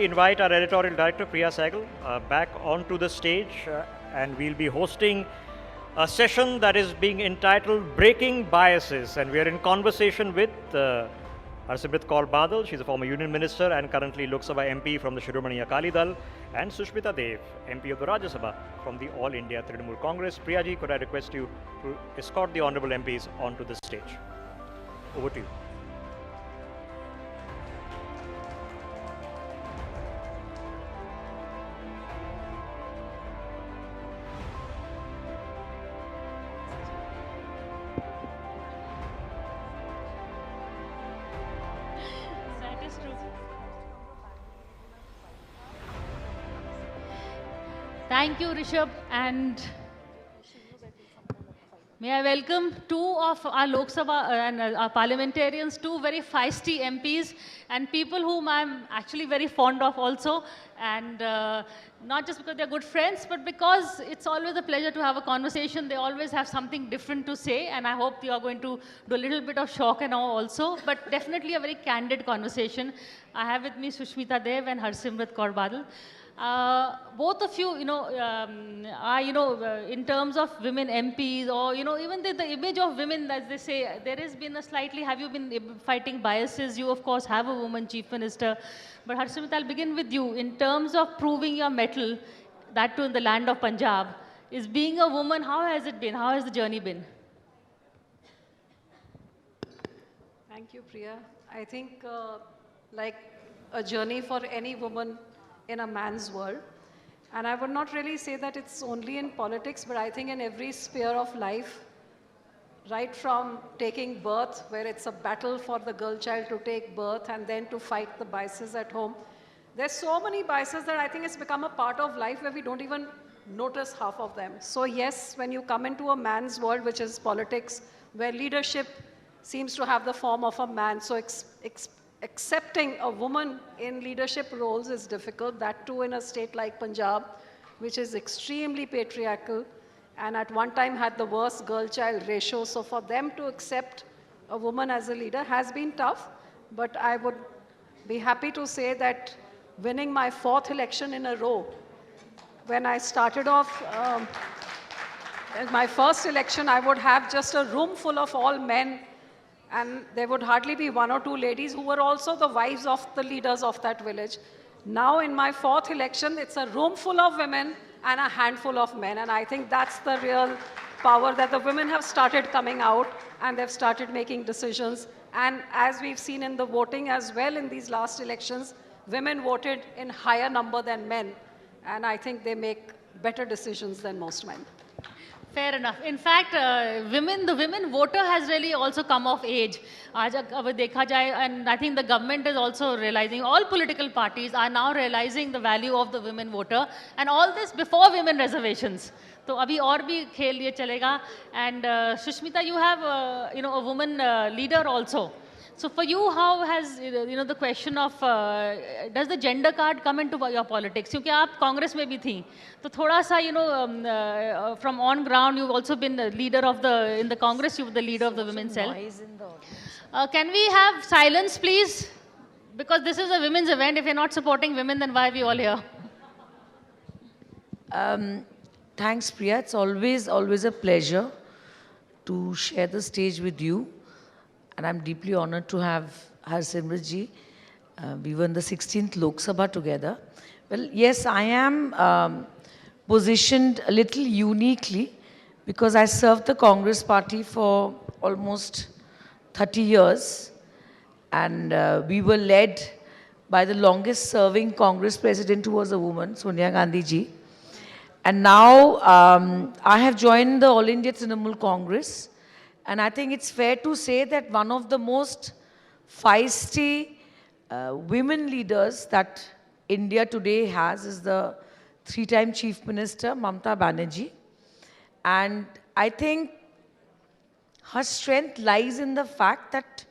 Invite our editorial director Priya Sehgal back onto the stage, and we'll be hosting a session that is being entitled Breaking Biases, and we are in conversation with Harsimrat Kaur Badal. She's a former union minister and currently Lok Sabha MP from the Shiromani Akali Dal, and Sushmita Dev, MP of the Rajya Sabha from the All India Trinamool Congress. Priya ji, could I request you to escort the honorable MPs onto the stage? Over to you. Thank you, Rishabh, and may I welcome two of our Lok Sabha and our parliamentarians, two very feisty MPs, and people whom I'm actually very fond of also, and not just because they're good friends, but because it's always a pleasure to have a conversation. They always have something different to say, and I hope you are going to do a little bit of shock and awe also, but definitely a very candid conversation. I have with me Sushmita Dev and Harsimrat Kaur Badal. Both of you, in terms of women MPs, or, even the image of women, as they say, there has been a slightly, have you been fighting biases? You, of course, have a woman chief minister. But Harsimrat, I'll begin with you. In terms of proving your mettle, that too in the land of Punjab, is being a woman, how has it been? How has the journey been? Thank you, Priya. I think like a journey for any woman in a man's world. And I would not really say that it's only in politics, but I think in every sphere of life, right from taking birth, where it's a battle for the girl child to take birth and then to fight the biases at home. There's so many biases that I think it's become a part of life where we don't even notice half of them. So yes, when you come into a man's world, which is politics, where leadership seems to have the form of a man, so accepting a woman in leadership roles is difficult, that too in a state like Punjab, which is extremely patriarchal and at one time had the worst girl-child ratio. So for them to accept a woman as a leader has been tough, but I would be happy to say that winning my 4th election in a row, when I started off in my first election, I would have just a room full of all men, and there would hardly be 1 or 2 ladies who were also the wives of the leaders of that village. Now in my 4th election, it's a room full of women and a handful of men. And I think that's the real power, that the women have started coming out and they've started making decisions. And as we've seen in the voting as well in these last elections, women voted in higher number than men. And I think they make better decisions than most men. Fair enough. In fact, the women voter has really also come of age. And I think the government is also realizing, all political parties are now realizing the value of the women voter, and all this before women reservations. So abhi aur bhi khel ye chalega. And Sushmita, you have a woman leader also. So for you, how has the question of does the gender card come into your politics? Because you Congress mein bhi thi. So thoda sa from on ground, you've also been the leader of in the Congress. You were the leader of the women's cell. Can we have silence, please? Because this is a women's event. If you're not supporting women, then why are we all here? Thanks, Priya. It's always a pleasure to share the stage with you. And I'm deeply honored to have Harsimrat ji. We were in the 16th Lok Sabha together. Well, yes, I am positioned a little uniquely because I served the Congress party for almost 30 years. And we were led by the longest serving Congress president, who was a woman, Sonia Gandhi ji. And now I have joined the All India Trinamool Congress. And I think it's fair to say that one of the most feisty women leaders that India today has is the 3-time Chief Minister, Mamata Banerjee. And I think her strength lies in the fact that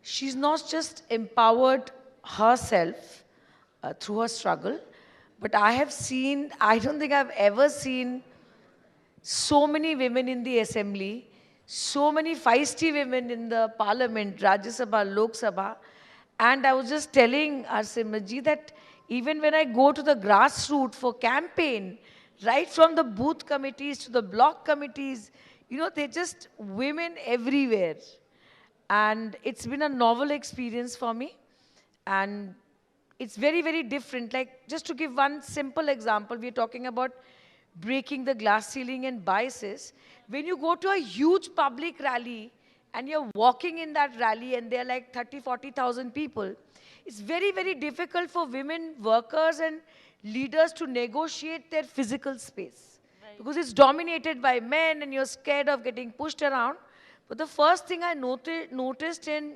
she's not just empowered herself through her struggle, but I don't think I've ever seen so many women in the assembly, so many feisty women in the parliament, Rajya Sabha, Lok Sabha. And I was just telling Harsimrat ji that Even when I go to the grassroots for campaign, right from the booth committees to the block committees, you know, they're just women everywhere. And it's been a novel experience for me. And it's very, very different. Like, just to give one simple example, we're talking about breaking the glass ceiling and biases. When you go to a huge public rally and you're walking in that rally and there are like 30, 40,000 people, it's very, very difficult for women workers and leaders to negotiate their physical space. Right. Because it's dominated by men and you're scared of getting pushed around. But the first thing I noticed in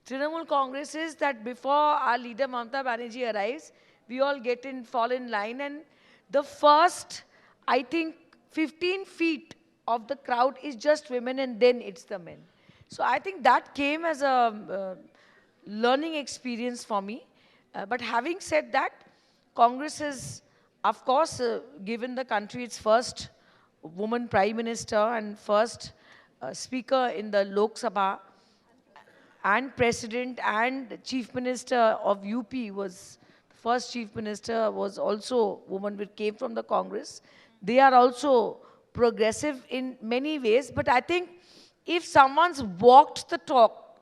Trinamool Congress is that before our leader Mamata Banerjee arrives, we all fall in line, and the first, I think, 15 feet of the crowd is just women, and then it's the men. So I think that came as a learning experience for me. But having said that, Congress has, of course, given the country its first woman prime minister and first speaker in the Lok Sabha, and president and chief minister of UP was, the first chief minister was also woman, which came from the Congress. They are also progressive in many ways, but I think if someone's walked the talk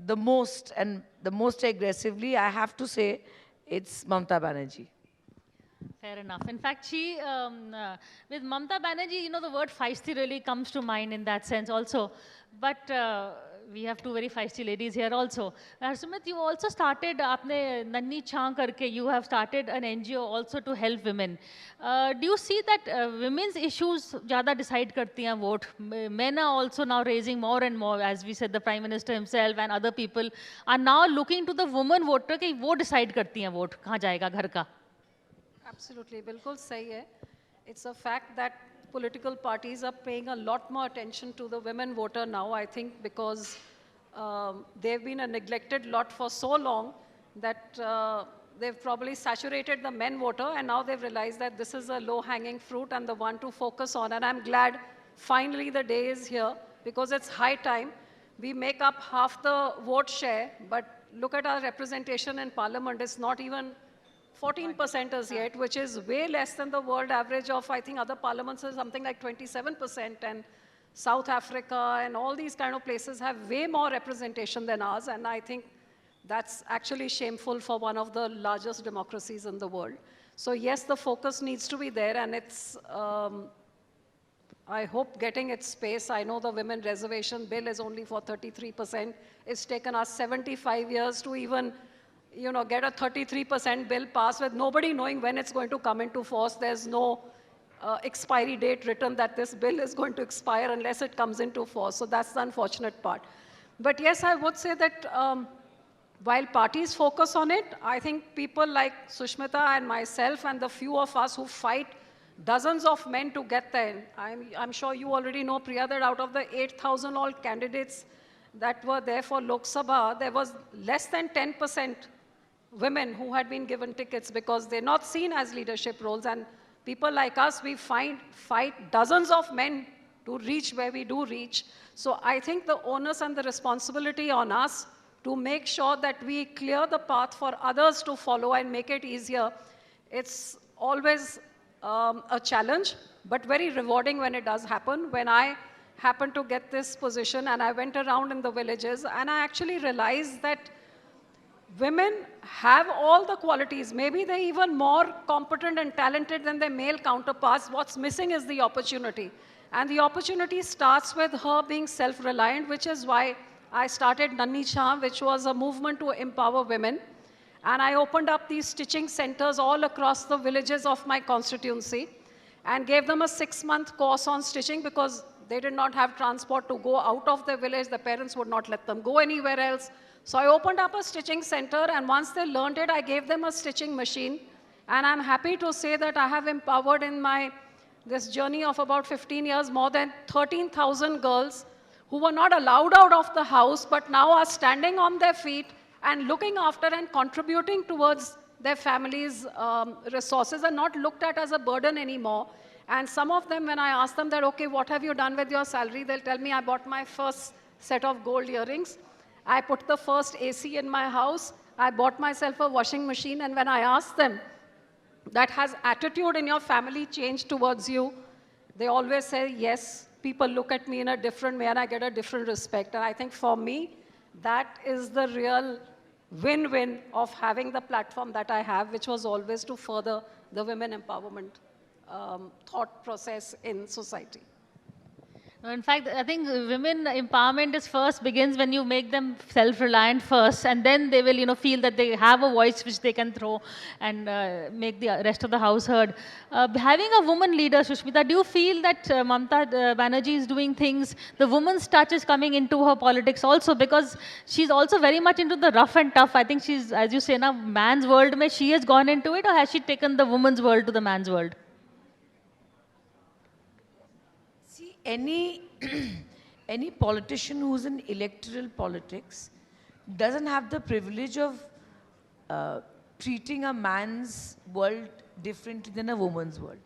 the most and the most aggressively, I have to say it's Mamata Banerjee. Fair enough. In fact, with Mamata Banerjee, you know, the word feisty really comes to mind in that sense also. But we have two very feisty ladies here also. Harsimrat, you also started, aapne Nanni Chhaan karke, you have started an NGO also to help women. Do you see that women's issues ज़्यादा decide करती हैं vote? Men are also now raising more and more, as we said, the Prime Minister himself and other people are now looking to the woman voter कि वो decide करती हैं vote कहाँ जाएगा घर का. Absolutely, बिल्कुल सही है. It's a fact that political parties are paying a lot more attention to the women voter now, I think, because they've been a neglected lot for so long that they've probably saturated the men voter, and now they've realized that this is a low-hanging fruit and the one to focus on. And I'm glad finally the day is here, because it's high time. We make up half the vote share, but look at our representation in parliament. It's not even 14% as yet, which is way less than the world average of, I think, other parliaments is something like 27%, and South Africa and all these kind of places have way more representation than ours, and I think that's actually shameful for one of the largest democracies in the world. So yes, the focus needs to be there, and it's, I hope, getting its space. I know the women reservation bill is only for 33%. It's taken us 75 years to even get a 33% bill passed with nobody knowing when it's going to come into force. There's no expiry date written that this bill is going to expire unless it comes into force. So that's the unfortunate part. But yes, I would say that while parties focus on it, I think people like Sushmita and myself and the few of us who fight dozens of men to get there. I'm sure you already know, Priya, that out of the 8,000 all candidates that were there for Lok Sabha, there was less than 10% women who had been given tickets because they're not seen as leadership roles. And people like us, we fight dozens of men to reach where we do reach. So I think the onus and the responsibility on us to make sure that we clear the path for others to follow and make it easier. It's always a challenge, but very rewarding when it does happen. When I happened to get this position and I went around in the villages, and I actually realized that women have all the qualities. Maybe they're even more competent and talented than their male counterparts. What's missing is the opportunity. And the opportunity starts with her being self-reliant, which is why I started Nanni Chhaan, which was a movement to empower women. And I opened up these stitching centers all across the villages of my constituency and gave them a 6-month course on stitching because they did not have transport to go out of their village. The parents would not let them go anywhere else. So I opened up a stitching center, and once they learned it, I gave them a stitching machine. And I'm happy to say that I have empowered in this journey of about 15 years, more than 13,000 girls who were not allowed out of the house, but now are standing on their feet and looking after and contributing towards their families' resources, and not looked at as a burden anymore. And some of them, when I ask them that, okay, what have you done with your salary? They'll tell me, I bought my first set of gold earrings. I put the first AC in my house. I bought myself a washing machine, and when I asked them, that has attitude in your family changed towards you, they always say, yes, people look at me in a different way and I get a different respect. And I think for me, that is the real win-win of having the platform that I have, which was always to further the women empowerment thought process in society. No, in fact, I think women empowerment is first begins when you make them self-reliant first, and then they will, feel that they have a voice which they can throw and make the rest of the house heard. Having a woman leader, Sushmita, do you feel that Mamta Banerjee is doing things, the woman's touch is coming into her politics also, because she's also very much into the rough and tough. I think she's, as you say now, man's world, she has gone into it, or has she taken the woman's world to the man's world? Any any politician who's in electoral politics doesn't have the privilege of treating a man's world differently than a woman's world.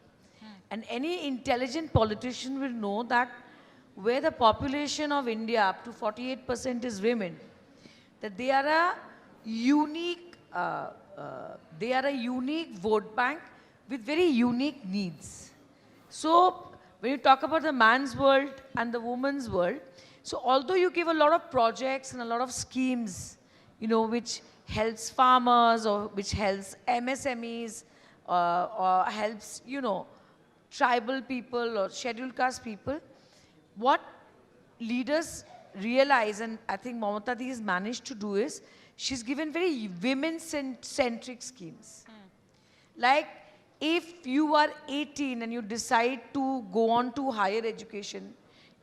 And any intelligent politician will know that where the population of India up to 48% is women, that they are a unique vote bank with very unique needs. So when you talk about the man's world and the woman's world, so although you give a lot of projects and a lot of schemes, which helps farmers or which helps MSMEs or helps, tribal people or scheduled caste people, what leaders realize, and I think Mamata Di has managed to do, is she's given very women-centric schemes. Like, if you are 18 and you decide to go on to higher education,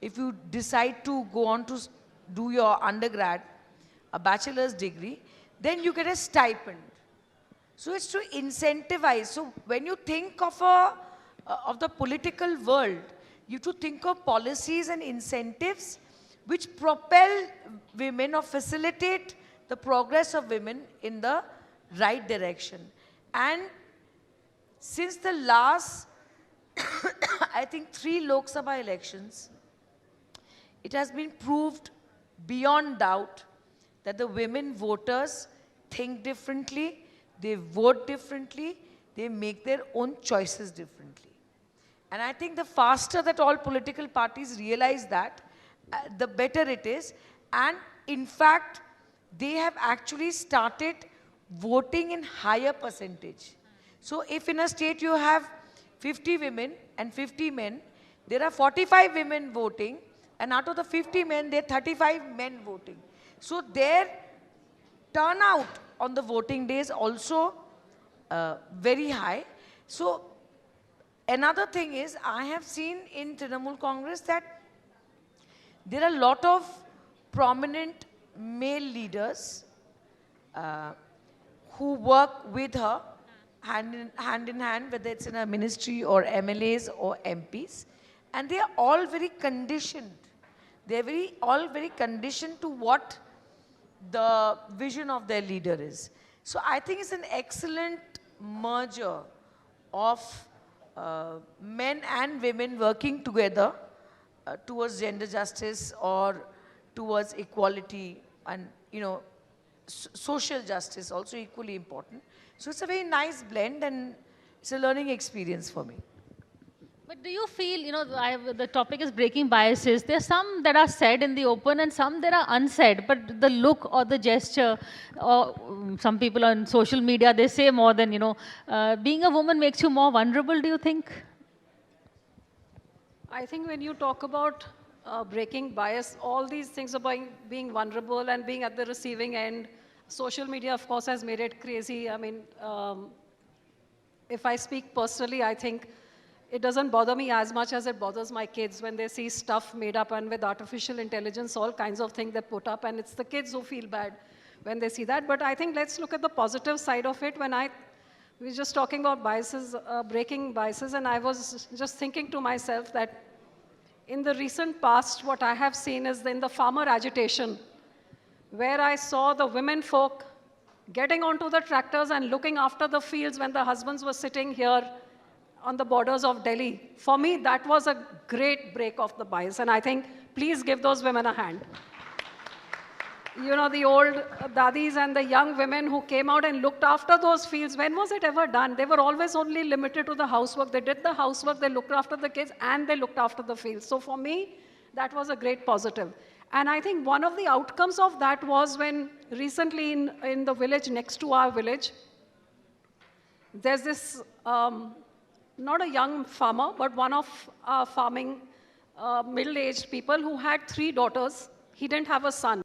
if you decide to go on to do your undergrad, a bachelor's degree, then you get a stipend. So it's to incentivize. So when you think of the political world, you have to think of policies and incentives which propel women or facilitate the progress of women in the right direction. And since the last, I think, 3 Lok Sabha elections, it has been proved beyond doubt that the women voters think differently, they vote differently, they make their own choices differently. And I think the faster that all political parties realize that, the better it is. And in fact, they have actually started voting in higher percentage. So if in a state you have 50 women and 50 men, there are 45 women voting, and out of the 50 men, there are 35 men voting. So their turnout on the voting day is also very high. So another thing is, I have seen in Trinamool Congress that there are a lot of prominent male leaders who work with her hand in hand, whether it's in a ministry or MLAs or MPs, and they are all very conditioned. They're all very conditioned to what the vision of their leader is. So I think it's an excellent merger of men and women working together towards gender justice or towards equality and, social justice, also equally important. So it's a very nice blend, and it's a learning experience for me. But do you feel, the topic is breaking biases. There are some that are said in the open and some that are unsaid, but the look or the gesture, or some people on social media, they say more than, being a woman makes you more vulnerable, do you think? I think when you talk about breaking bias, all these things about being vulnerable and being at the receiving end, social media, of course, has made it crazy. I mean, if I speak personally, I think it doesn't bother me as much as it bothers my kids when they see stuff made up and with artificial intelligence, all kinds of things they put up, and it's the kids who feel bad when they see that. But I think let's look at the positive side of it. We were just talking about biases, breaking biases, and I was just thinking to myself that in the recent past, what I have seen is in the farmer agitation, where I saw the women folk getting onto the tractors and looking after the fields when the husbands were sitting here on the borders of Delhi. For me, that was a great break of the bias, and I think please give those women a hand. you know, the old dadis and the young women who came out and looked after those fields. When was it ever done? They were always only limited to the housework. They did the housework, they looked after the kids, and they looked after the fields. So for me, that was a great positive. And I think one of the outcomes of that was when recently in the village next to our village, there's this, not a young farmer, but one of our farming middle-aged people who had 3 daughters. He didn't have a son.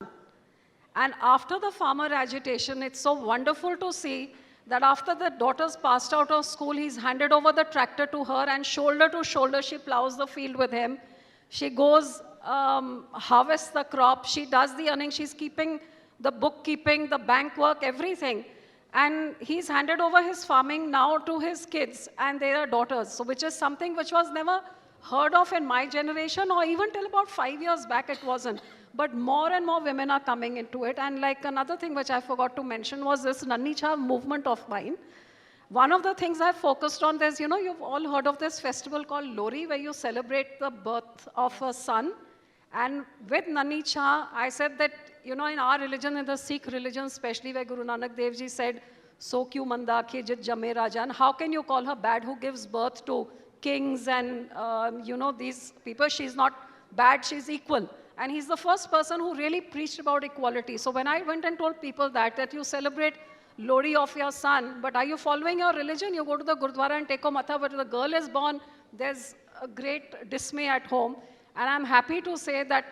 And after the farmer agitation, it's so wonderful to see that after the daughters passed out of school, he's handed over the tractor to her, and shoulder to shoulder, she plows the field with him. She goes, harvests the crop, she does the earning, she's keeping the bookkeeping, the bank work, everything. And he's handed over his farming now to his kids and their daughters, so which is something which was never heard of in my generation, or even till about 5 years back it wasn't. But more and more women are coming into it. And like another thing which I forgot to mention was this Nanni Cha movement of mine. One of the things I focused on, there's, you know, you've all heard of this festival called Lori, where you celebrate the birth of a son. And with Nanni Cha, I said that, you know, in our religion, in the Sikh religion especially, where Guru Nanak Dev Ji said, "So kyu manda ke jit jame rajan," how can you call her bad who gives birth to kings and, you know, these people? She's not bad, she's equal. And he's the first person who really preached about equality. So when I went and told people that you celebrate Lori of your son, but are you following your religion? You go to the Gurdwara and take a matha, but if the girl is born, there's a great dismay at home. And I'm happy to say that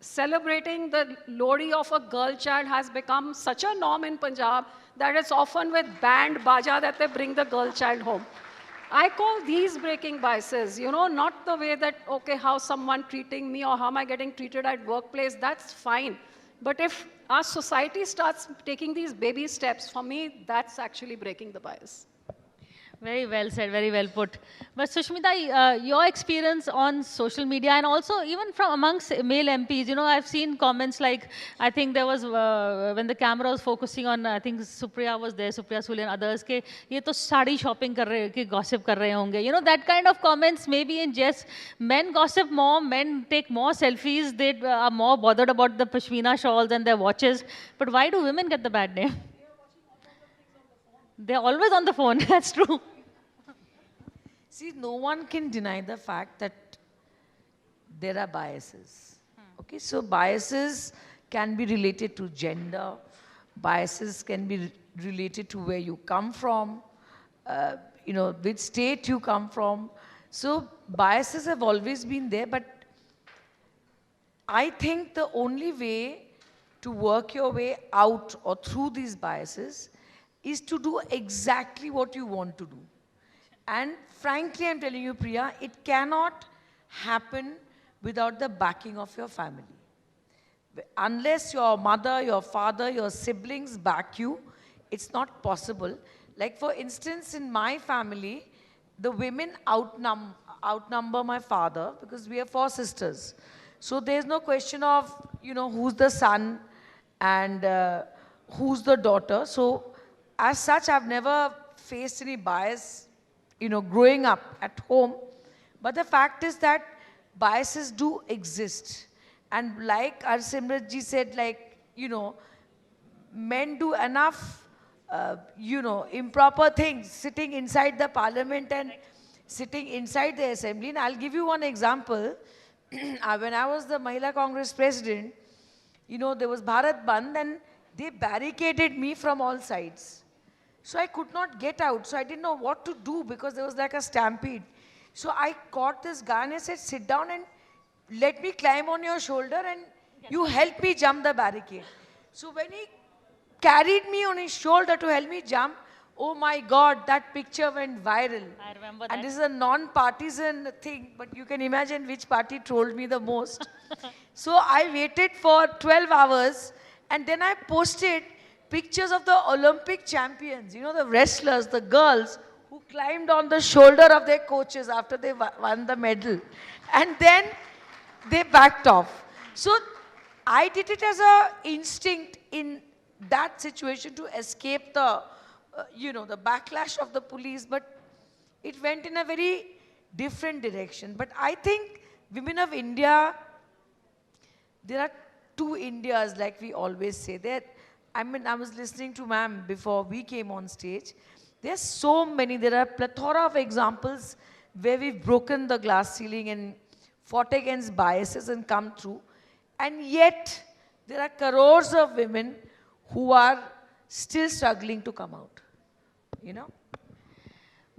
celebrating the Lori of a girl child has become such a norm in Punjab that it's often with band, baja that they bring the girl child home. I call these breaking biases, you know, not the way that, okay, how someone treating me or how am I getting treated at workplace, that's fine. But if our society starts taking these baby steps, for me, that's actually breaking the bias. Very well said, very well put. But Sushmita, your experience on social media and also even from amongst male MPs, you know, I've seen comments like, I think there was, when the camera was focusing on, I think Supriya was there, Supriya Sule and others, ke, ye to sari shopping kar rahe, ke gossip kar rahe honge. You know, that kind of comments maybe in jest. Men gossip more, men take more selfies, they are more bothered about the pashmina shawls and their watches. But why do women get the bad name? They're always on the phone, that's true. See, no one can deny the fact that there are biases. Okay, so biases can be related to gender, biases can be related to where you come from, you know, which state you come from. So biases have always been there, but I think the only way to work your way out or through these biases is to do exactly what you want to do. And frankly, I'm telling you, Priya, it cannot happen without the backing of your family. Unless your mother, your father, your siblings back you, it's not possible. Like for instance, in my family, the women outnumber my father because we have 4 sisters. So there's no question of, you know, who's the son and who's the daughter. So as such, I've never faced any bias, you know, growing up at home. But the fact is that biases do exist. And like Harsimrat ji said, like, you know, men do enough, you know, improper things sitting inside the parliament and sitting inside the assembly. And I'll give you one example. When I was the Mahila Congress president, you know, there was Bharat Bandh and they barricaded me from all sides. So I could not get out. So I didn't know what to do because there was like a stampede. So I caught this guy and I said, sit down and let me climb on your shoulder and you help me jump the barricade. So when he carried me on his shoulder to help me jump, oh my God, that picture went viral. I remember that. And this is a non-partisan thing, but you can imagine which party trolled me the most. So I waited for 12 hours and then I posted pictures of the Olympic champions, you know, the wrestlers, the girls who climbed on the shoulder of their coaches after they won the medal. And then they backed off. So I did it as an instinct in that situation to escape the, you know, the backlash of the police, but it went in a very different direction. But I think women of India, there are two Indias, like we always say. I mean, I was listening to ma'am before we came on stage. There's so many, there are plethora of examples where we've broken the glass ceiling and fought against biases and come through. And yet, there are crores of women who are still struggling to come out, you know?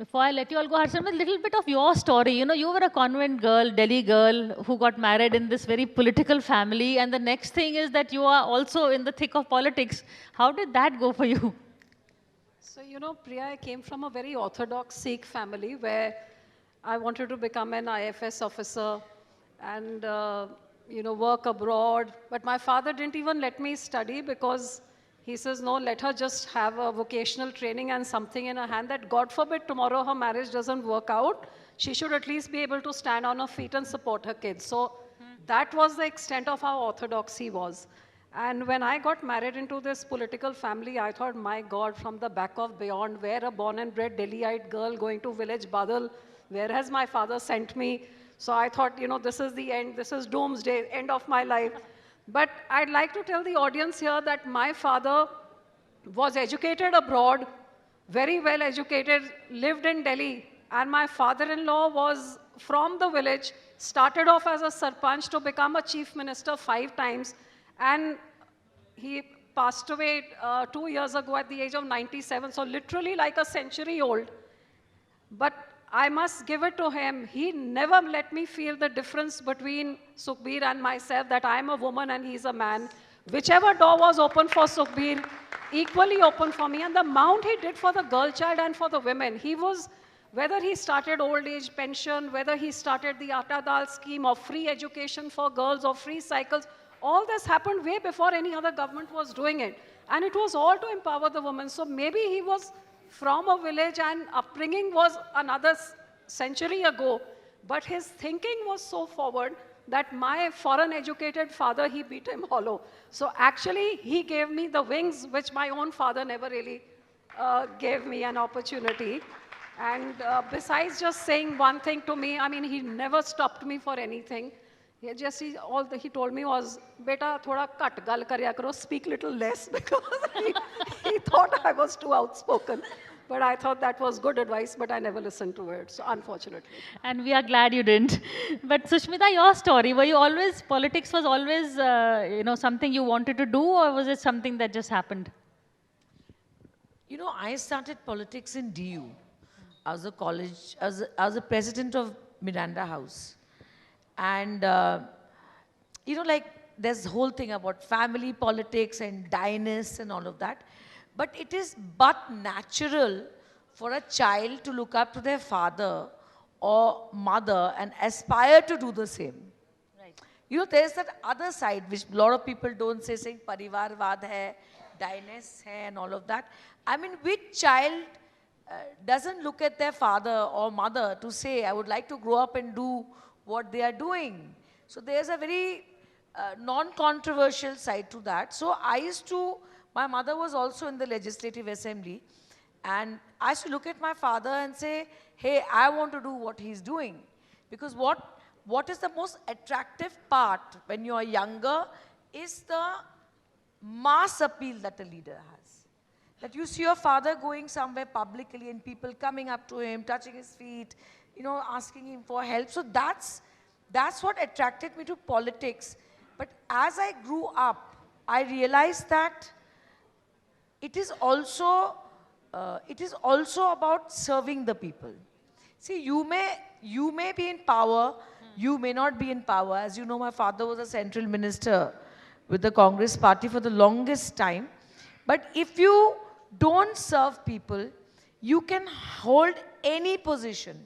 Before I let you all go, Harsimrat, a little bit of your story. You know, you were a convent girl, Delhi girl, who got married in this very political family. And the next thing is that you are also in the thick of politics. How did that go for you? So, you know, Priya, I came from a very orthodox Sikh family where I wanted to become an IFS officer and, you know, work abroad. But my father didn't even let me study because he says, no, let her just have a vocational training and something in her hand that, God forbid, tomorrow her marriage doesn't work out. She should at least be able to stand on her feet and support her kids. So that was the extent of how orthodoxy was. And when I got married into this political family, I thought, my God, from the back of beyond, where a born and bred Delhiite girl going to village Badal, where has my father sent me? So I thought, you know, this is the end, this is doomsday, end of my life. But I'd like to tell the audience here that my father was educated abroad, very well educated, lived in Delhi, and my father-in-law was from the village, started off as a sarpanch to become a chief minister 5 times, and he passed away 2 years ago at the age of 97, so literally like a century old. But I must give it to him. He never let me feel the difference between Sukhbir and myself, that I'm a woman and he's a man. Whichever door was open for Sukhbir, equally open for me. And the amount he did for the girl child and for the women, he was, whether he started old age pension, whether he started the Atta Dal scheme of free education for girls or free cycles, all this happened way before any other government was doing it. And it was all to empower the women. So maybe he was from a village and upbringing was another century ago, but his thinking was so forward that my foreign educated father, he beat him hollow. So actually, he gave me the wings which my own father never really gave me an opportunity. And besides just saying one thing to me, I mean, he never stopped me for anything. All he told me was, "Beta, thoda cut gal karya karo, speak little less," because he thought I was too outspoken. But I thought that was good advice, but I never listened to it, so unfortunately. And we are glad you didn't. But Sushmita, your story, were you always, politics was always, you know, something you wanted to do, or was it something that just happened? You know, I started politics in DU. I was a college, I was a president of Miranda House. And, you know, like, there's whole thing about family politics and dynasts and all of that. But it is but natural for a child to look up to their father or mother and aspire to do the same. Right. You know, there's that other side which a lot of people don't say, saying parivarvad hai, dynasts hai and all of that. I mean, which child doesn't look at their father or mother to say, I would like to grow up and do what they are doing? So there's a very non-controversial side to that. So I used to, my mother was also in the Legislative Assembly, and I used to look at my father and say, hey, I want to do what he's doing. Because what is the most attractive part when you are younger is the mass appeal that a leader has. That you see your father going somewhere publicly and people coming up to him, touching his feet, you know, asking him for help. So that's what attracted me to politics. But as I grew up, I realized that it is also about serving the people. See, you may be in power, you may not be in power. As you know, my father was a central minister with the Congress party for the longest time. But if you don't serve people, you can hold any position,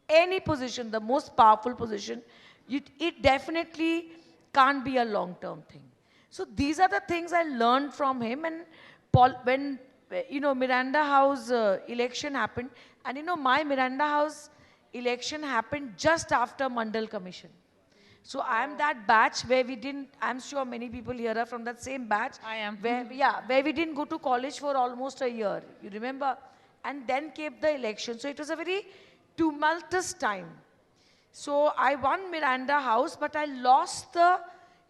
the most powerful position. It definitely can't be a long-term thing. So these are the things I learned from him. And when, you know, Miranda House election happened, and you know, my Miranda House election happened just after Mandal Commission. So I am that batch where we didn't, I'm sure many people here are from that same batch. I am. Where we didn't go to college for almost a year. You remember? And then came the election. So it was a very tumultuous time. So I won Miranda House, but I lost the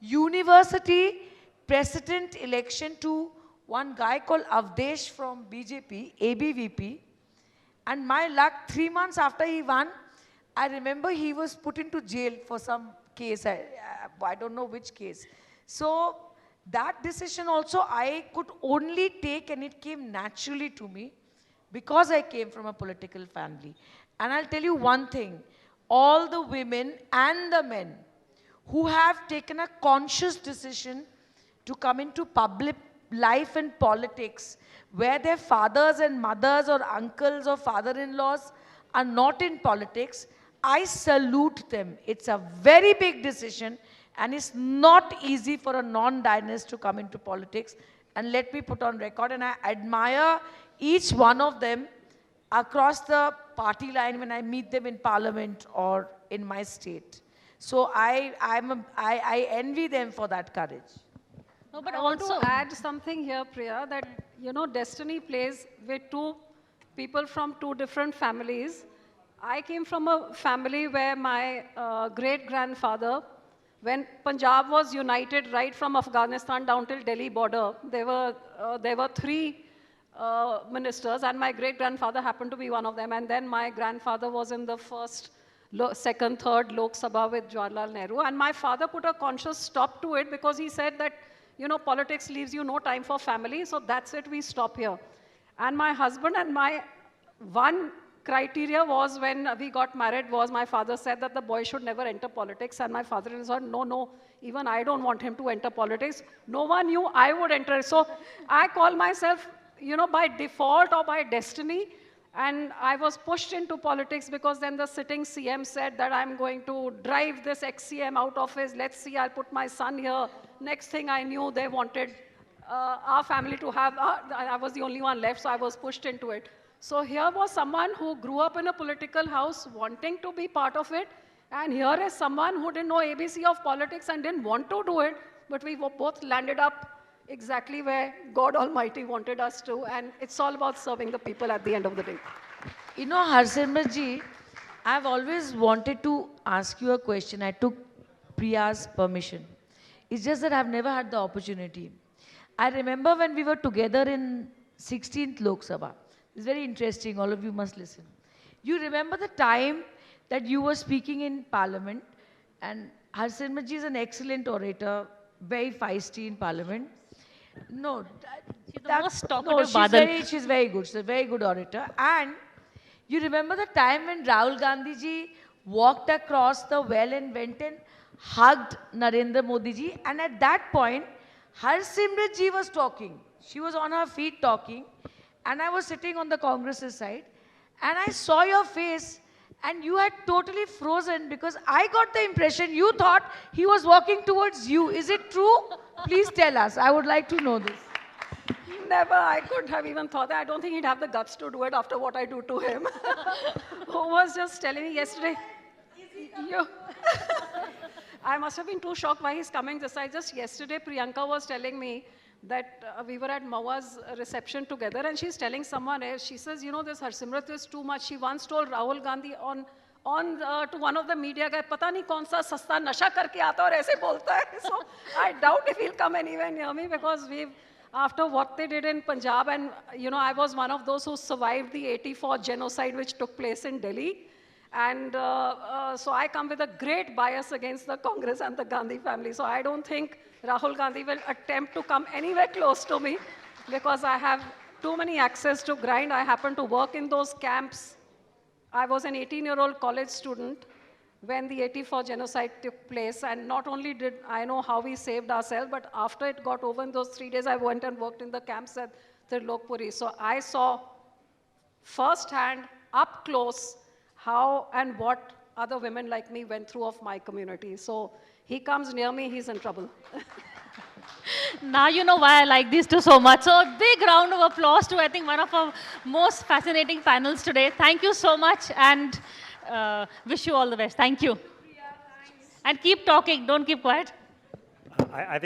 university president election to one guy called Avdesh from BJP, ABVP. And my luck, 3 months after he won, I remember he was put into jail for some case. I don't know which case. So that decision also I could only take, and it came naturally to me because I came from a political family. And I'll tell you one thing, all the women and the men who have taken a conscious decision to come into public life and politics, where their fathers and mothers or uncles or father-in-laws are not in politics, I salute them. It's a very big decision, and it's not easy for a non-dynast to come into politics. And let me put on record, and I admire each one of them across the party line when I meet them in parliament or in my state. So I envy them for that courage. No, but I want also to add something here, Priya, that, you know, destiny plays with two people from two different families. I came from a family where my great-grandfather, when Punjab was united right from Afghanistan down till Delhi border, there were three ministers, and my great-grandfather happened to be one of them. And then my grandfather was in the first, second, third Lok Sabha with Jawaharlal Nehru. And my father put a conscious stop to it because he said that, you know, politics leaves you no time for family, so that's it, we stop here. And my husband and my one criteria was, when we got married, was my father said that the boy should never enter politics, and my father-in-law said, no, even I don't want him to enter politics. No one knew I would enter. So I call myself, you know, by default or by destiny, and I was pushed into politics because then the sitting CM said that I'm going to drive this ex-CM out of his, let's see, I'll put my son here. Next thing I knew, they wanted our family to have, I was the only one left, so I was pushed into it. So here was someone who grew up in a political house wanting to be part of it, and here is someone who didn't know ABC of politics and didn't want to do it, but we both landed up exactly where God Almighty wanted us to, and it's all about serving the people at the end of the day. You know, Harsimrat ji, I've always wanted to ask you a question. I took Priya's permission. It's just that I've never had the opportunity. I remember when we were together in 16th Lok Sabha. It's very interesting, all of you must listen. You remember the time that you were speaking in Parliament, and Harsimrat ji is an excellent orator, very feisty in Parliament. No, she's the most talkative Badal. She's very good. She's a very good orator. And you remember the time when Rahul Gandhi ji walked across the well and went and hugged Narendra Modi ji. And at that point, Harsimrat ji was talking. She was on her feet talking. And I was sitting on the Congress's side. And I saw your face. And you had totally frozen because I got the impression you thought he was walking towards you. Is it true? Please tell us. I would like to know this. Never. I couldn't have even thought that. I don't think he'd have the guts to do it after what I do to him. Who was just telling me yesterday. I must have been too shocked why he's coming this side. Just yesterday, Priyanka was telling me that we were at Mawa's reception together, and she's telling someone else, she says, you know, this Harsimrat is too much. She once told Rahul Gandhi to one of the media guys, pata nahi kaun sa sasta nasha karke aata aur aise bolta hai. So I doubt if he'll come anywhere near me, because after what they did in Punjab, and you know, I was one of those who survived the 84 genocide which took place in Delhi. And so I come with a great bias against the Congress and the Gandhi family. So I don't think Rahul Gandhi will attempt to come anywhere close to me, because I have too many access to grind. I happen to work in those camps. I was an 18-year-old college student when the 84 genocide took place. And not only did I know how we saved ourselves, but after it got over in those 3 days, I went and worked in the camps at Trilokpuri. So I saw firsthand, up close, how and what other women like me went through of my community. So he comes near me, he's in trouble. Now you know why I like these two so much. So a big round of applause to, I think, one of our most fascinating panels today. Thank you so much, and wish you all the best. Thank you. And keep talking, don't keep quiet. I think